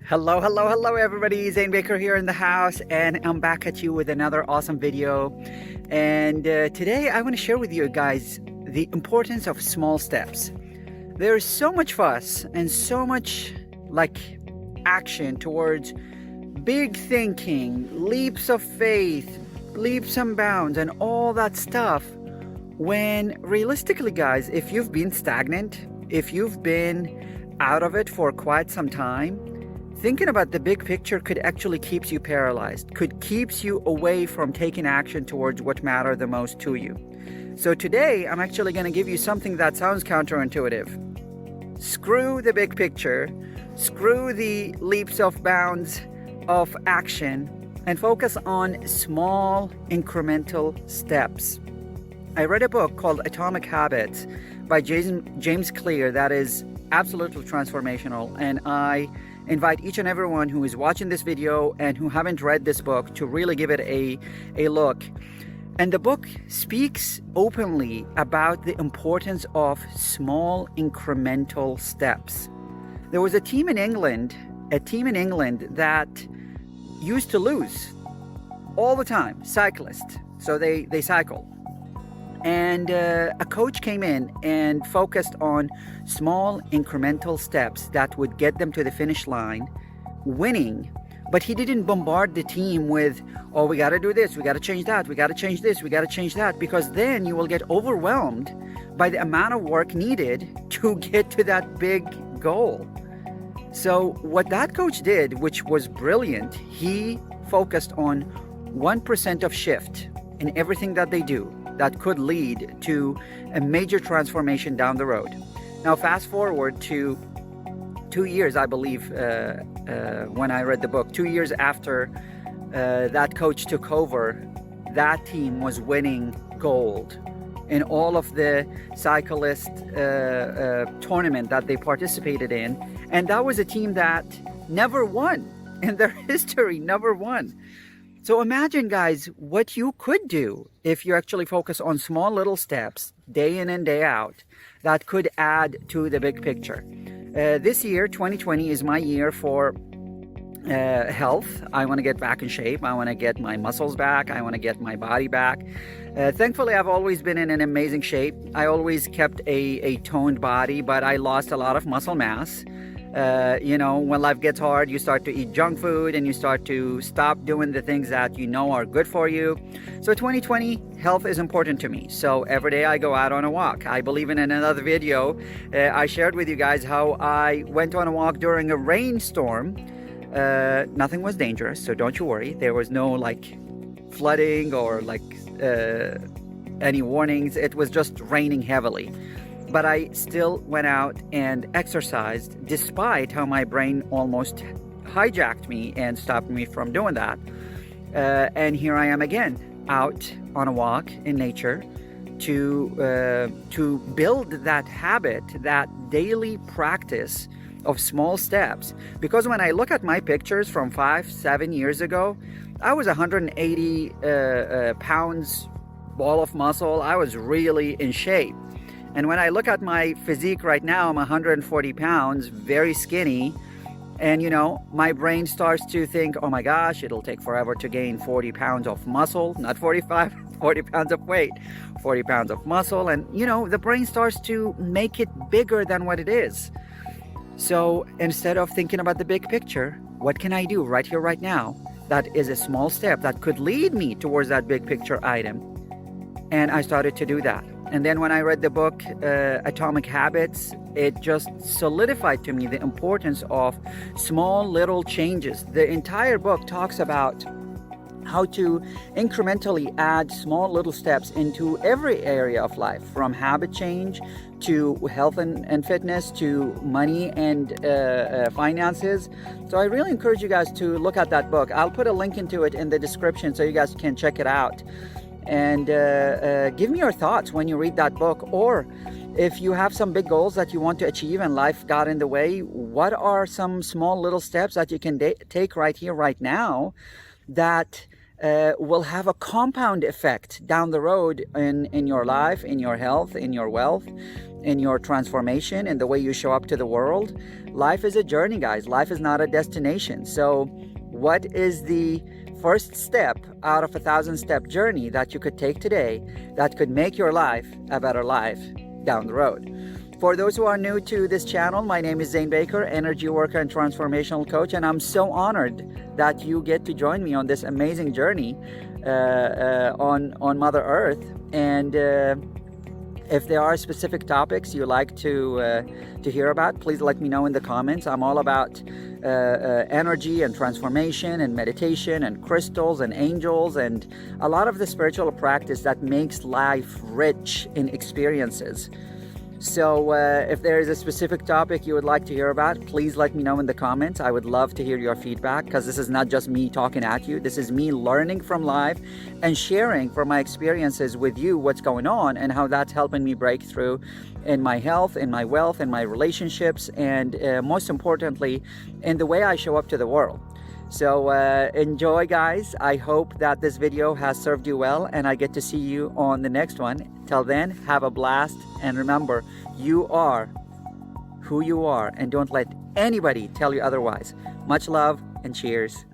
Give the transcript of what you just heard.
Hello, hello, hello everybody. Zane Baker here in the house, and I'm back at you with another awesome video. And today I want to share with you guys the importance of small steps. There's so much fuss and so much action towards big thinking, leaps of faith, leaps and bounds, and all that stuff. When realistically, guys, if you've been stagnant, if you've been out of it for quite some time, thinking about the big picture could actually keep you paralyzed, could keep you away from taking action towards what matters the most to you. So today, I'm actually going to give you something that sounds counterintuitive. Screw the big picture, screw the leaps of bounds of action, and focus on small incremental steps. I read a book called Atomic Habits by James Clear that is absolutely transformational, and I invite each and everyone who is watching this video and who haven't read this book to really give it a look. And the book speaks openly about the importance of small incremental steps. There was a team in England that used to lose all the time, cyclists. So they cycle. And a coach came in and focused on small incremental steps that would get them to the finish line, winning. But he didn't bombard the team with, oh, we got to do this, we got to change that, we got to change this, we got to change that, because then you will get overwhelmed by the amount of work needed to get to that big goal. So what that coach did, which was brilliant, he focused on 1% of shift in everything that they do that could lead to a major transformation down the road. Now, fast forward to 2 years, I believe, when I read the book, 2 years after that coach took over, that team was winning gold in all of the cyclist tournament that they participated in. And that was a team that never won in their history, never won. So imagine, guys, what you could do if you actually focus on small little steps day in and day out that could add to the big picture. This year, 2020, is my year for health. I want to get back in shape. I want to get my muscles back. I want to get my body back. Thankfully, I've always been in an amazing shape. I always kept a toned body, but I lost a lot of muscle mass. When life gets hard, you start to eat junk food and you start to stop doing the things that you know are good for you. So 2020, health is important to me. So every day I go out on a walk. I believe in another video, I shared with you guys how I went on a walk during a rainstorm. Nothing was dangerous, so don't you worry. There was no flooding or any warnings. It was just raining heavily. But I still went out and exercised despite how my brain almost hijacked me and stopped me from doing that. And here I am again, out on a walk in nature to build that habit, that daily practice of small steps. Because when I look at my pictures from 5-7 years ago, I was 180 pounds ball of muscle. I was really in shape. And when I look at my physique right now, I'm 140 pounds, very skinny. And, my brain starts to think, oh my gosh, it'll take forever to gain 40 pounds of muscle, not 45, 40 pounds of weight, 40 pounds of muscle. And, the brain starts to make it bigger than what it is. So instead of thinking about the big picture, what can I do right here, right now? That is a small step that could lead me towards that big picture item. And I started to do that. And then when I read the book, Atomic Habits, it just solidified to me the importance of small little changes. The entire book talks about how to incrementally add small little steps into every area of life, from habit change to health and fitness to money and finances. So I really encourage you guys to look at that book. I'll put a link into it in the description so you guys can check it out. And give me your thoughts when you read that book, or if you have some big goals that you want to achieve and life got in the way, what are some small little steps that you can take right here, right now, that will have a compound effect down the road in your life, in your health, in your wealth, in your transformation and the way you show up to the world. Life is a journey, guys. Life is not a destination. So what is the first step out of a 1,000-step journey that you could take today that could make your life a better life down the road? For those who are new to this channel, my name is Zane Baker, energy worker and transformational coach, and I'm so honored that you get to join me on this amazing journey on Mother Earth. And if there are specific topics you like to hear about, please let me know in the comments. I'm all about energy and transformation and meditation and crystals and angels and a lot of the spiritual practice that makes life rich in experiences. So if there is a specific topic you would like to hear about, please let me know in the comments. I would love to hear your feedback, because this is not just me talking at you. This is me learning from life and sharing from my experiences with you what's going on and how that's helping me break through in my health, in my wealth, in my relationships, and most importantly, in the way I show up to the world. So enjoy, guys. I hope that this video has served you well, and I get to see you on the next one. Till then, have a blast, and remember, you are who you are, and don't let anybody tell you otherwise. Much love and cheers.